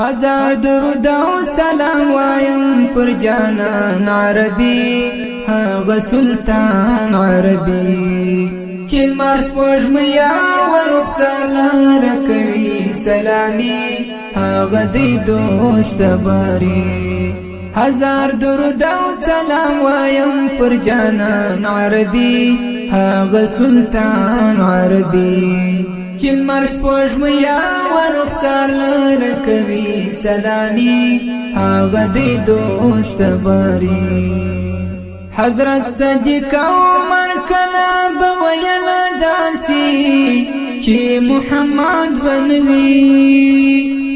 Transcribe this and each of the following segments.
هزار درود او سلام وایم پر جانان عربي هغه سلطان عربي چې مارس پوجمیا ورخسار لاره کوي سلامي هغه دی دوست باري هزار درود او سلام وایم پر جانان عربي هغه سلطان عربي چې مارس پوجمیا ورخسار لاره کوي سلامي هغه دی دوست باري حضرت صدیق عمر کلا بویلا داسی چې محمد بنوي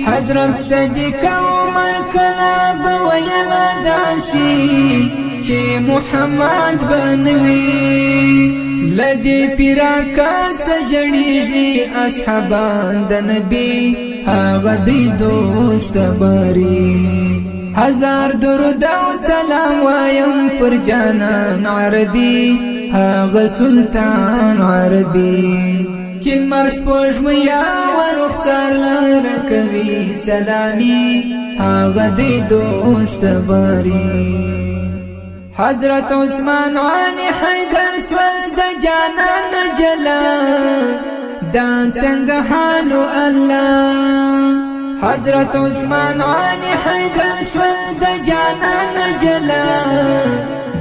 حضرت صدیق عمر کلا بویلا داسی چې محمد بنوي لدی پیرا کا سجړیږي اصحابان د نبی هغه دی دوست باري هزار درود او سلام وایم پر جانان عربي هغه سلطان عربي چې مرس پوجمیا ورخسار لاره کوي سلامي هغه دی دوست باري حضرت عثمان علي حیدر سول د جانان جلا دا څنګه حالو الله حضرت عثمان علي حیدر سول د جانان جلا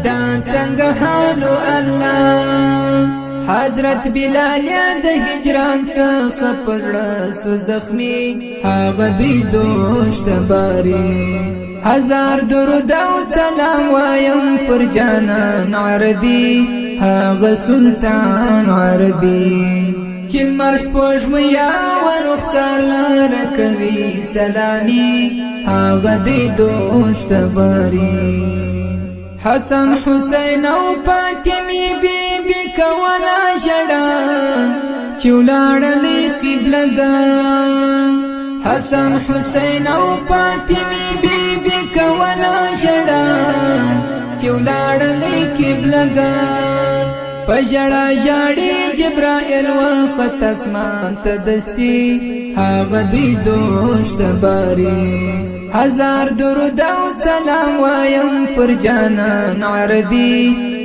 دا څنګه حالو الله حضرت بلال د هجران څخه پړ سو زخمي هغه دی دوست باري هزار درود او سلام وایم پر جانان عربي هغه سلطان عربي چې مرس پوجمیا ورخسار لاره کوي سلامي هغه دی دوست باري حسن حسین او فاطمه بیبي کولا جړه چې ولاړلې قبلګان حسن حسین او فاطمه بیبي کولا جړه چې ولاړلې قبلګان پجړه جاړي جبرائیل وخت اسمان ته دستي هغه دی دوست باري هزار درود او سلام وایم پر جانان عربي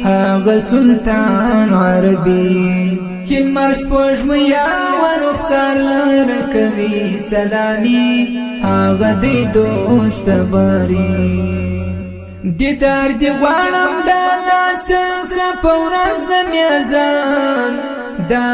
هغه سلطان عربي چې مرس پوجمیا ورخسار لاره کوي سلامي هغه دی دوست باري دیدار دی غواړم د الله څخه په ورځ د میزان دا